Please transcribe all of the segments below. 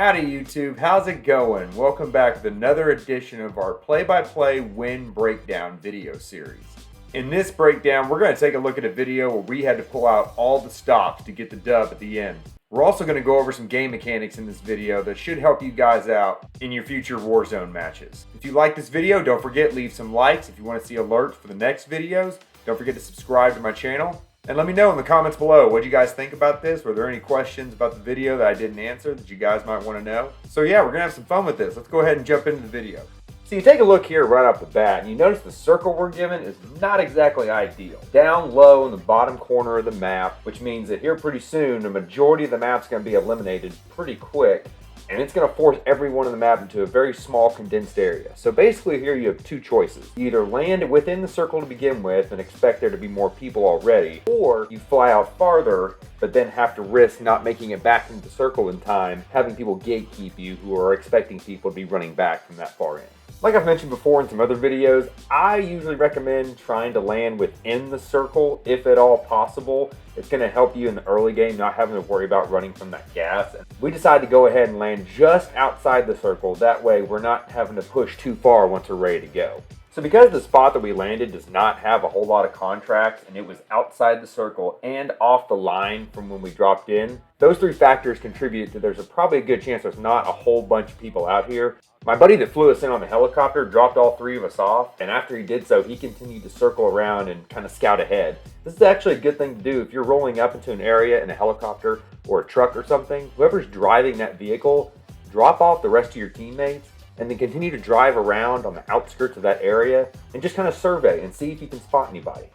Howdy YouTube, how's it going? Welcome back with another edition of our play-by-play win breakdown video series. In this breakdown, we're going to take a look at a video where we had to pull out all the stops to get the dub at the end. We're also going to go over some game mechanics in this video that should help you guys out in your future Warzone matches. If you like this video, don't forget leave some likes. If you want to see alerts for the next videos, don't forget to subscribe to my channel. And let me know in the comments below, what you guys think about this? Were there any questions about the video that I didn't answer that you guys might want to know? So yeah, we're going to have some fun with this. Let's go ahead and jump into the video. So you take a look here right off the bat, and you notice the circle we're given is not exactly ideal. Down low in the bottom corner of the map, which means that here pretty soon, the majority of the map's going to be eliminated pretty quick, and it's going to force everyone in the map into a very small condensed area. So basically here you have two choices. You either land within the circle to begin with and expect there to be more people already, or you fly out farther but then have to risk not making it back into the circle in time, having people gatekeep you who are expecting people to be running back from that far in. Like I've mentioned before in some other videos, I usually recommend trying to land within the circle if at all possible. It's going to help you in the early game not having to worry about running from that gas. We decided to go ahead and land just outside the circle. That way we're not having to push too far once we're ready to go. So because the spot that we landed does not have a whole lot of contracts and it was outside the circle and off the line from when we dropped in, those three factors contribute to there's probably a good chance there's not a whole bunch of people out here. My buddy that flew us in on the helicopter dropped all three of us off, and after he did so, he continued to circle around and kind of scout ahead. This is actually a good thing to do if you're rolling up into an area in a helicopter or a truck or something. Whoever's driving that vehicle, drop off the rest of your teammates and then continue to drive around on the outskirts of that area and just kind of survey and see if you can spot anybody.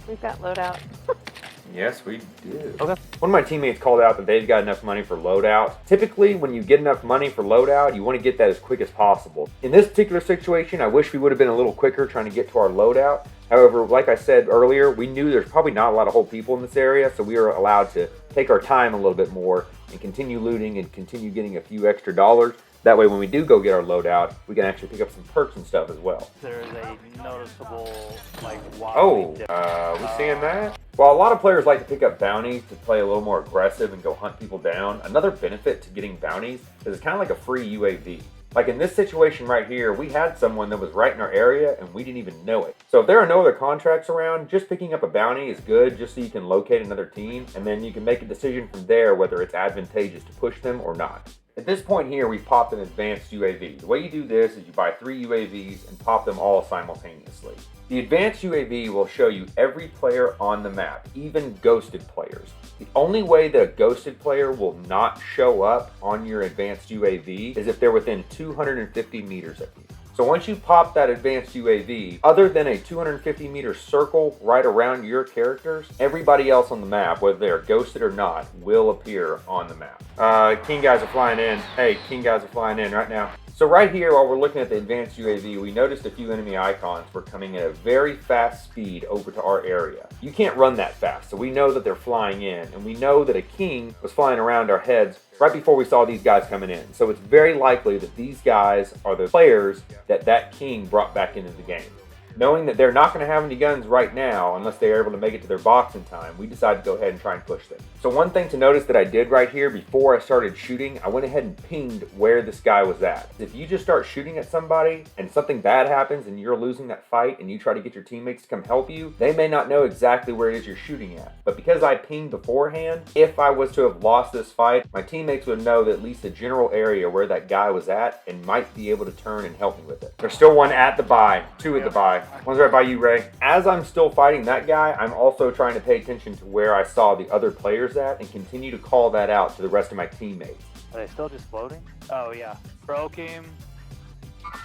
We've got loadout. Yes, we do. Okay. One of my teammates called out that they've got enough money for loadout. Typically, when you get enough money for loadout, you want to get that as quick as possible. In this particular situation, I wish we would have been a little quicker trying to get to our loadout. However, like I said earlier, we knew there's probably not a lot of whole people in this area, so we were allowed to take our time a little bit more and continue looting and continue getting a few extra dollars. That way, when we do go get our loadout, we can actually pick up some perks and stuff as well. There is a noticeable, we seeing that? While a lot of players like to pick up bounties to play a little more aggressive and go hunt people down, another benefit to getting bounties is it's kind of like a free UAV. Like in this situation right here, we had someone that was right in our area and we didn't even know it. So if there are no other contracts around, just picking up a bounty is good just so you can locate another team, and then you can make a decision from there whether it's advantageous to push them or not. At this point here, we've popped an advanced UAV. The way you do this is you buy 3 UAVs and pop them all simultaneously. The advanced UAV will show you every player on the map, even ghosted players. The only way that a ghosted player will not show up on your advanced UAV is if they're within 250 meters of you. So once you pop that advanced UAV, other than a 250 meter circle right around your characters, everybody else on the map, whether they're ghosted or not, will appear on the map. King guys are flying in. Hey, King guys are flying in right now. So right here, while we're looking at the advanced UAV, we noticed a few enemy icons were coming at a very fast speed over to our area. You can't run that fast, so we know that they're flying in, and we know that a King was flying around our heads right before we saw these guys coming in. So it's very likely that these guys are the players that King brought back into the game. Knowing that they're not going to have any guns right now unless they are able to make it to their box in time, we decided to go ahead and try and push them. So one thing to notice that I did right here before I started shooting, I went ahead and pinged where this guy was at. If you just start shooting at somebody and something bad happens and you're losing that fight and you try to get your teammates to come help you, they may not know exactly where it is you're shooting at. But because I pinged beforehand, if I was to have lost this fight, my teammates would know that at least the general area where that guy was at and might be able to turn and help me with it. There's still one at the buy, 2 at the buy. One's right by you, Ray. As I'm still fighting that guy, I'm also trying to pay attention to where I saw the other players at and continue to call that out to the rest of my teammates. Are they still just floating? Oh yeah. Broke him.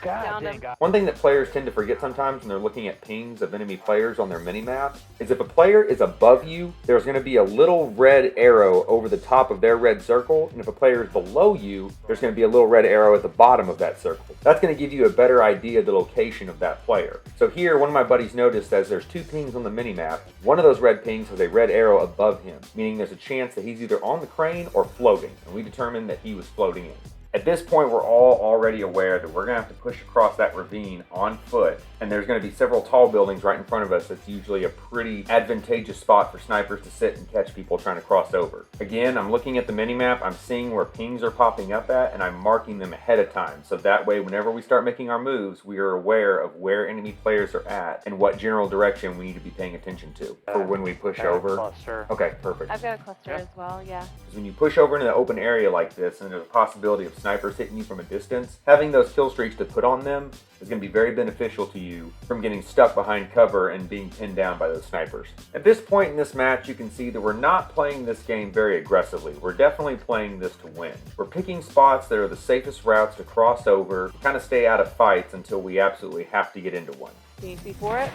God dang. One thing that players tend to forget sometimes when they're looking at pings of enemy players on their mini-map is if a player is above you, there's going to be a little red arrow over the top of their red circle, and if a player is below you, there's going to be a little red arrow at the bottom of that circle. That's going to give you a better idea of the location of that player. So here, one of my buddies noticed as there's 2 pings on the mini-map, one of those red pings has a red arrow above him, meaning there's a chance that he's either on the crane or floating, and we determined that he was floating in. At this point, we're all already aware that we're gonna have to push across that ravine on foot, and there's gonna be several tall buildings right in front of us. That's usually a pretty advantageous spot for snipers to sit and catch people trying to cross over. Again, I'm looking at the minimap, I'm seeing where pings are popping up at, and I'm marking them ahead of time. So that way, whenever we start making our moves, we are aware of where enemy players are at and what general direction we need to be paying attention to for when we push over. Cluster. Okay, perfect. I've got a cluster Yeah. as well, yeah. Because when you push over into the open area like this and there's a possibility of snipers hitting you from a distance, having those kill streaks to put on them is going to be very beneficial to you from getting stuck behind cover and being pinned down by those snipers. At this point in this match, you can see that we're not playing this game very aggressively. We're definitely playing this to win. We're picking spots that are the safest routes to cross over, kind of stay out of fights until we absolutely have to get into one. Can you see for it?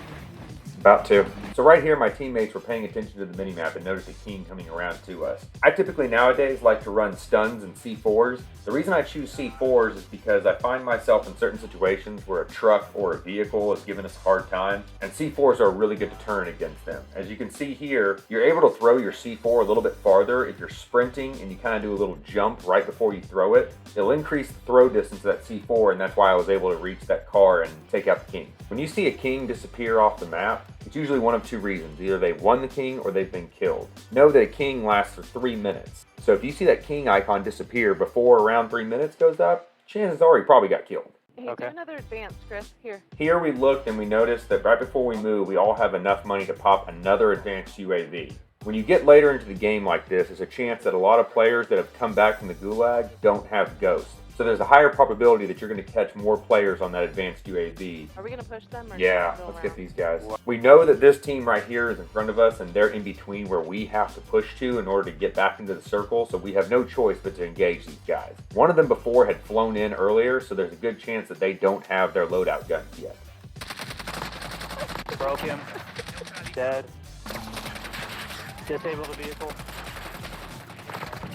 About to. So right here, my teammates were paying attention to the minimap and noticed a king coming around to us. I typically nowadays like to run stuns and C4s. The reason I choose C4s is because I find myself in certain situations where a truck or a vehicle is giving us a hard time, and C4s are a really good deterrent against them. As you can see here, you're able to throw your C4 a little bit farther if you're sprinting and you kind of do a little jump right before you throw it. It'll increase the throw distance of that C4, and that's why I was able to reach that car and take out the king. When you see a king disappear off the map, it's usually one of two reasons. Either they've won the king or they've been killed. Know that a king lasts for 3 minutes. So if you see that king icon disappear before around 3 minutes goes up, chances are he probably got killed. Hey, Okay. do another advance, Chris. Here. Here we looked and we noticed that right before we move, we all have enough money to pop another advanced UAV. When you get later into the game like this, there's a chance that a lot of players that have come back from the gulag don't have ghosts. So there's a higher probability that you're going to catch more players on that advanced UAV. Are we going to push them? Or Yeah, should we go let's get around? these guys. We know that this team right here is in front of us and they're in between where we have to push to in order to get back into the circle, so we have no choice but to engage these guys. One of them before had flown in earlier, so there's a good chance that they don't have their loadout guns yet. Broke him. Dead. Disable the vehicle.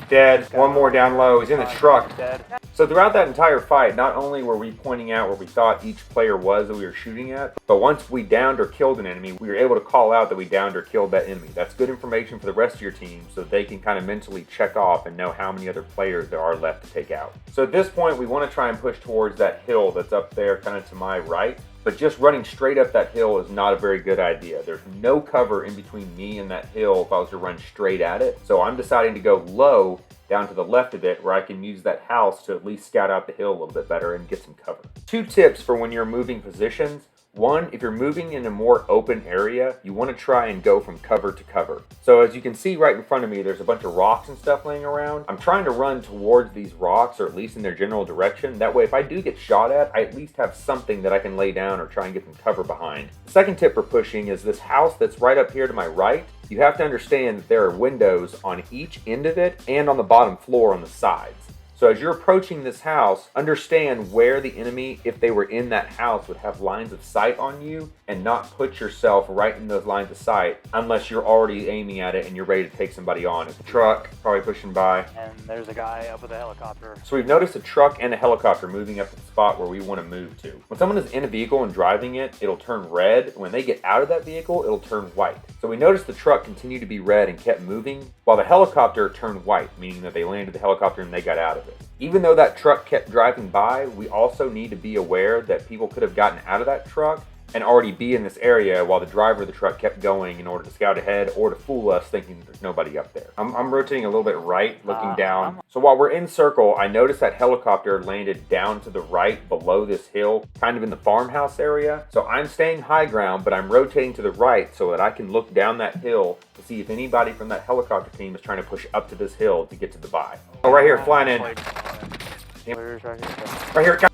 Dead. One more down low. He's in the truck. Dead. So throughout that entire fight, not only were we pointing out where we thought each player was that we were shooting at, but once we downed or killed an enemy, we were able to call out that we downed or killed that enemy. That's good information for the rest of your team so they can kind of mentally check off and know how many other players there are left to take out. So at this point, we want to try and push towards that hill that's up there kind of to my right. But just running straight up that hill is not a very good idea. There's no cover in between me and that hill if I was to run straight at it. So I'm deciding to go low down to the left of it where I can use that house to at least scout out the hill a little bit better and get some cover. 2 tips for when you're moving positions. One, if you're moving in a more open area, you want to try and go from cover to cover. So as you can see right in front of me, there's a bunch of rocks and stuff laying around. I'm trying to run towards these rocks, or at least in their general direction. That way, if I do get shot at, I at least have something that I can lay down or try and get some cover behind. The second tip for pushing is this house that's right up here to my right. You have to understand that there are windows on each end of it and on the bottom floor on the sides. So as you're approaching this house, understand where the enemy, if they were in that house, would have lines of sight on you, and not put yourself right in those lines of sight unless you're already aiming at it and you're ready to take somebody on. It's a truck, probably pushing by. And there's a guy up with a helicopter. So we've noticed a truck and a helicopter moving up to the spot where we want to move to. When someone is in a vehicle and driving it, it'll turn red. When they get out of that vehicle, it'll turn white. So we noticed the truck continued to be red and kept moving, while the helicopter turned white, meaning that they landed the helicopter and they got out of it. Even though that truck kept driving by, we also need to be aware that people could have gotten out of that truck and already be in this area while the driver of the truck kept going in order to scout ahead or to fool us thinking that there's nobody up there. I'm rotating a little bit right, looking down. So while we're in circle, I noticed that helicopter landed down to the right below this hill, kind of in the farmhouse area. So I'm staying high ground, but I'm rotating to the right so that I can look down that hill to see if anybody from that helicopter team is trying to push up to this hill to get to the buy. Oh, right here, flying in. Where's right here? Right here, God,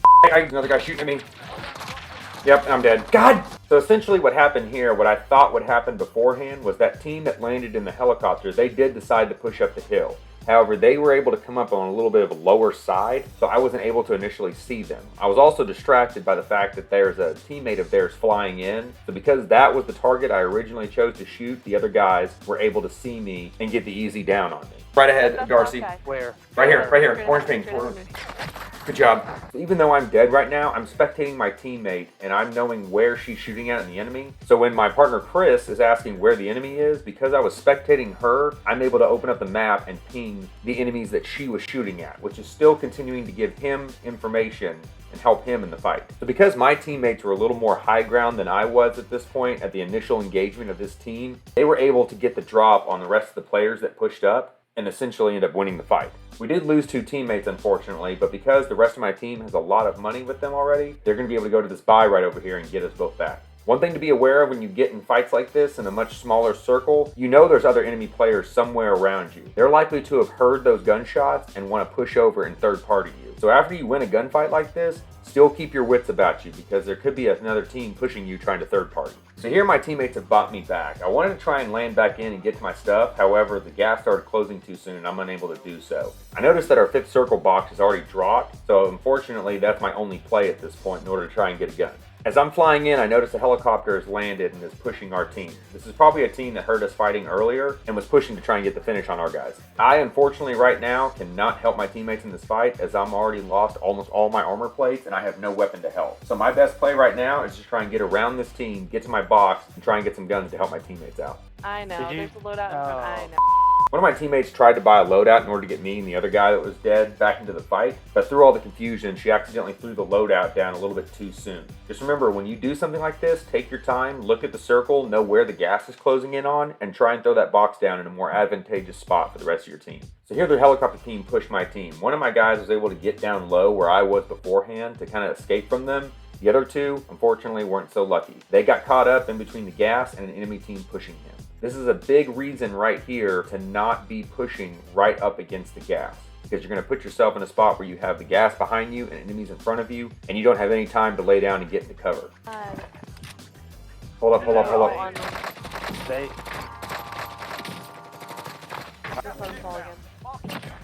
another guy shooting at me. Yep, I'm dead. God! So essentially what happened here, what I thought would happen beforehand, was that team that landed in the helicopter, they did decide to push up the hill. However, they were able to come up on a little bit of a lower side, so I wasn't able to initially see them. I was also distracted by the fact that there's a teammate of theirs flying in, so because that was the target I originally chose to shoot, the other guys were able to see me and get the easy down on me. Right ahead, That's Darcy. okay. Where? Right here, Straight orange pink. ahead, straight ahead. Good job. So even though I'm dead right now, I'm spectating my teammate and I'm knowing where she's shooting at in the enemy. So when my partner Chris is asking where the enemy is, because I was spectating her, I'm able to open up the map and ping the enemies that she was shooting at, which is still continuing to give him information and help him in the fight. So because my teammates were a little more high ground than I was at this point at the initial engagement of this team, they were able to get the drop on the rest of the players that pushed up and essentially end up winning the fight. We did lose 2 teammates, unfortunately, but because the rest of my team has a lot of money with them already, they're going to be able to go to this buy right over here and get us both back. One thing to be aware of when you get in fights like this in a much smaller circle, you know there's other enemy players somewhere around you. They're likely to have heard those gunshots and want to push over and third party you. So after you win a gunfight like this, still keep your wits about you because there could be another team pushing you trying to third party. So here my teammates have bought me back. I wanted to try and land back in and get to my stuff. However, the gas started closing too soon and I'm unable to do so. I noticed that our 5th circle box is already dropped. So unfortunately, that's my only play at this point in order to try and get a gun. As I'm flying in, I notice a helicopter has landed and is pushing our team. This is probably a team that heard us fighting earlier and was pushing to try and get the finish on our guys. I, unfortunately, right now cannot help my teammates in this fight as I'm already lost almost all my armor plates and I have no weapon to help. So my best play right now is just try and get around this team, get to my box, and try and get some guns to help my teammates out. I know. Did you- There's a loadout in front. I know. One of my teammates tried to buy a loadout in order to get me and the other guy that was dead back into the fight, but through all the confusion, she accidentally threw the loadout down a little bit too soon. Just remember, when you do something like this, take your time, look at the circle, know where the gas is closing in on, and try and throw that box down in a more advantageous spot for the rest of your team. So here the helicopter team pushed my team. One of my guys was able to get down low where I was beforehand to kind of escape from them. The other 2, unfortunately, weren't so lucky. They got caught up in between the gas and an enemy team pushing him. This is a big reason right here to not be pushing right up against the gas, because you're going to put yourself in a spot where you have the gas behind you and enemies in front of you, and you don't have any time to lay down and get into cover. Hold up. On me. They. Your phone's falling in.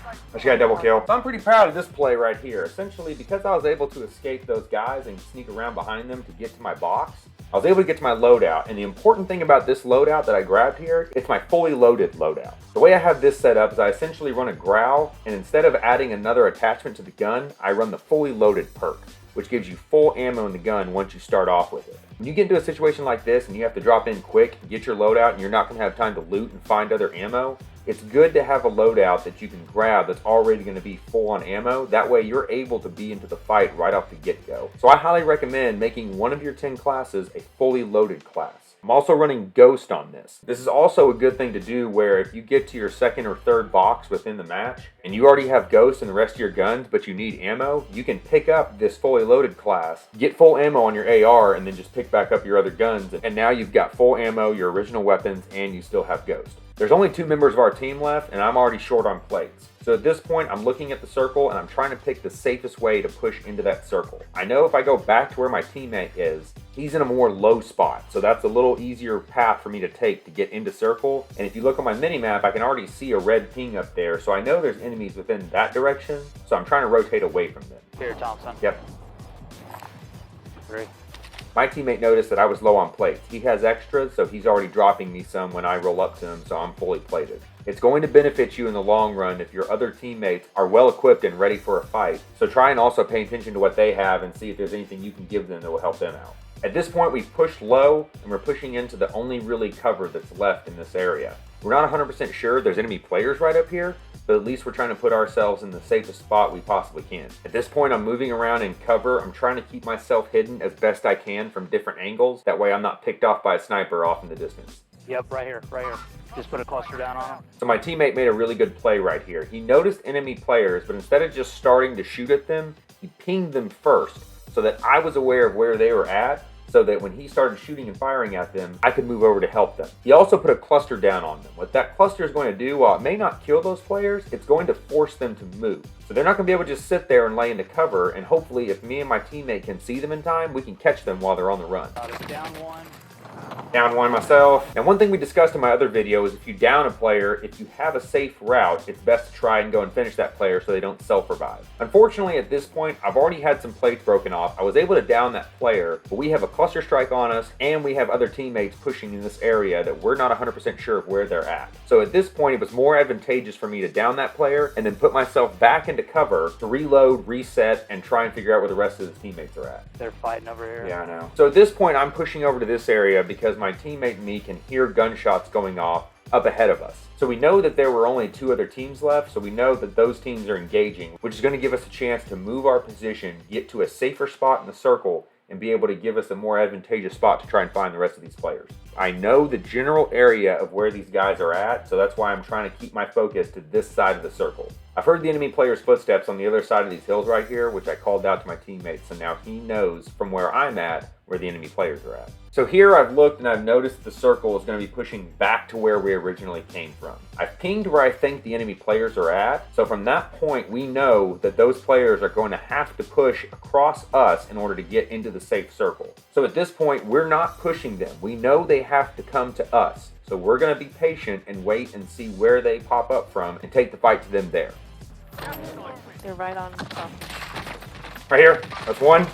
I just got a double kill. So I'm pretty proud of this play right here. Essentially, because I was able to escape those guys and sneak around behind them to get to my box, I was able to get to my loadout. And the important thing about this loadout that I grabbed here, it's my fully loaded loadout. The way I have this set up is I essentially run a growl, and instead of adding another attachment to the gun, I run the fully loaded perk, which gives you full ammo in the gun once you start off with it. When you get into a situation like this and you have to drop in quick, get your loadout, and you're not going to have time to loot and find other ammo, it's good to have a loadout that you can grab that's already going to be full on ammo. That way you're able to be into the fight right off the get-go. So I highly recommend making one of your 10 classes a fully loaded class. I'm also running Ghost on this. This is also a good thing to do where if you get to your 2nd or 3rd box within the match and you already have Ghost in the rest of your guns but you need ammo, you can pick up this fully loaded class, get full ammo on your AR, and then just pick back up your other guns, and now you've got full ammo, your original weapons, and you still have Ghost. There's only 2 members of our team left and I'm already short on plates. So at this point, I'm looking at the circle and I'm trying to pick the safest way to push into that circle. I know if I go back to where my teammate is, he's in a more low spot. So that's a little easier path for me to take to get into circle. And if you look on my mini-map, I can already see a red ping up there. So I know there's enemies within that direction. So I'm trying to rotate away from them. Here, Thompson. Yep. 3. My teammate noticed that I was low on plates. He has extras, so he's already dropping me some when I roll up to him, so I'm fully plated. It's going to benefit you in the long run if your other teammates are well equipped and ready for a fight, so try and also pay attention to what they have and see if there's anything you can give them that will help them out. At this point, we've pushed low, and we're pushing into the only really cover that's left in this area. We're not 100% sure there's enemy players right up here, but at least we're trying to put ourselves in the safest spot we possibly can. At this point, I'm moving around in cover. I'm trying to keep myself hidden as best I can from different angles. That way I'm not picked off by a sniper off in the distance. Yep, right here. Just put a cluster down on him. So my teammate made a really good play right here. He noticed enemy players, but instead of just starting to shoot at them, he pinged them first so that I was aware of where they were at, so that when he started shooting and firing at them, I could move over to help them. He also put a cluster down on them. What that cluster is going to do, while it may not kill those players, it's going to force them to move. So they're not going to be able to just sit there and lay into cover, and hopefully if me and my teammate can see them in time, we can catch them while they're on the run. It's down 1. Down one myself. And one thing we discussed in my other video is if you down a player, if you have a safe route, it's best to try and go and finish that player so they don't self-revive. Unfortunately, at this point, I've already had some plates broken off. I was able to down that player, but we have a cluster strike on us, and we have other teammates pushing in this area that we're not 100% sure of where they're at. So at this point, it was more advantageous for me to down that player and then put myself back into cover to reload, reset, and try and figure out where the rest of the teammates are at. They're fighting over here. Yeah, I know. So at this point, I'm pushing over to this area because my teammate and me can hear gunshots going off up ahead of us. So we know that there were only 2 other teams left, so we know that those teams are engaging, which is going to give us a chance to move our position, get to a safer spot in the circle, and be able to give us a more advantageous spot to try and find the rest of these players. I know the general area of where these guys are at, so that's why I'm trying to keep my focus to this side of the circle. I've heard the enemy player's footsteps on the other side of these hills right here, which I called out to my teammates, so now he knows from where I'm at where the enemy players are at. So here I've looked and I've noticed the circle is going to be pushing back to where we originally came from. I've pinged where I think the enemy players are at, so from that point we know that those players are going to have to push across us in order to get into the safe circle. So at this point we're not pushing them. We know they have to come to us. So we're going to be patient and wait and see where they pop up from and take the fight to them there. They're right on top. Right here, that's one.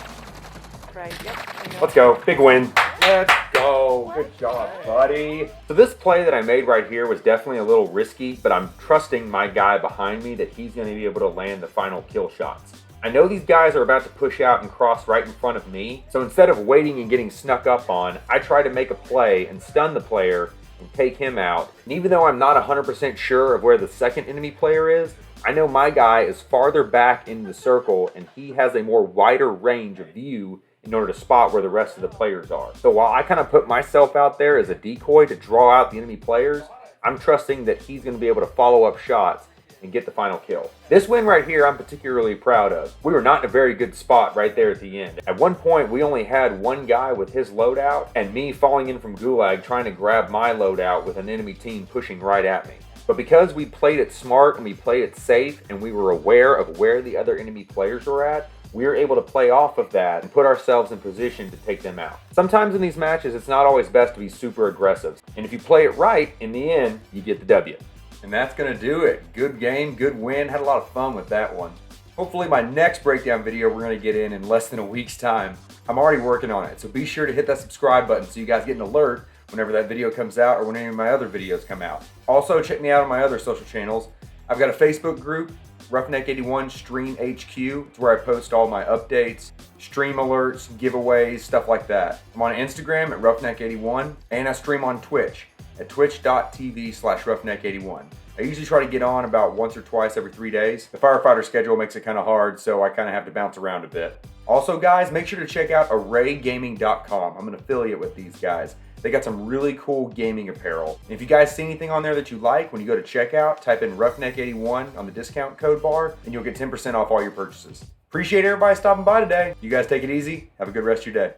Right, yep. I know. Let's go, big win. Let's go, good job, buddy. So this play that I made right here was definitely a little risky, but I'm trusting my guy behind me that he's going to be able to land the final kill shots. I know these guys are about to push out and cross right in front of me, so instead of waiting and getting snuck up on, I try to make a play and stun the player and take him out. And even though I'm not 100% sure of where the second enemy player is, I know my guy is farther back in the circle and he has a more wider range of view in order to spot where the rest of the players are. So while I kind of put myself out there as a decoy to draw out the enemy players, I'm trusting that he's going to be able to follow up shots and get the final kill. This win right here I'm particularly proud of. We were not in a very good spot right there at the end. At one point we only had one guy with his loadout and me falling in from Gulag trying to grab my loadout with an enemy team pushing right at me. But because we played it smart and we played it safe and we were aware of where the other enemy players were at, we were able to play off of that and put ourselves in position to take them out. Sometimes in these matches, it's not always best to be super aggressive. And if you play it right, in the end, you get the W. And that's gonna do it. Good game, good win. Had a lot of fun with that one. Hopefully my next breakdown video we're gonna get in less than a week's time. I'm already working on it, so be sure to hit that subscribe button so you guys get an alert whenever that video comes out or when any of my other videos come out. Also, check me out on my other social channels. I've got a Facebook group, Roughneck81 Stream HQ. It's where I post all my updates, stream alerts, giveaways, stuff like that. I'm on Instagram at Roughneck81, and I stream on Twitch at twitch.tv/Roughneck81. I usually try to get on about once or twice every 3 days. The firefighter schedule makes it kind of hard, so I kind of have to bounce around a bit. Also, guys, make sure to check out ArrayGaming.com. I'm an affiliate with these guys. They got some really cool gaming apparel. And if you guys see anything on there that you like, when you go to checkout, type in Roughneck81 on the discount code bar, and you'll get 10% off all your purchases. Appreciate everybody stopping by today. You guys take it easy. Have a good rest of your day.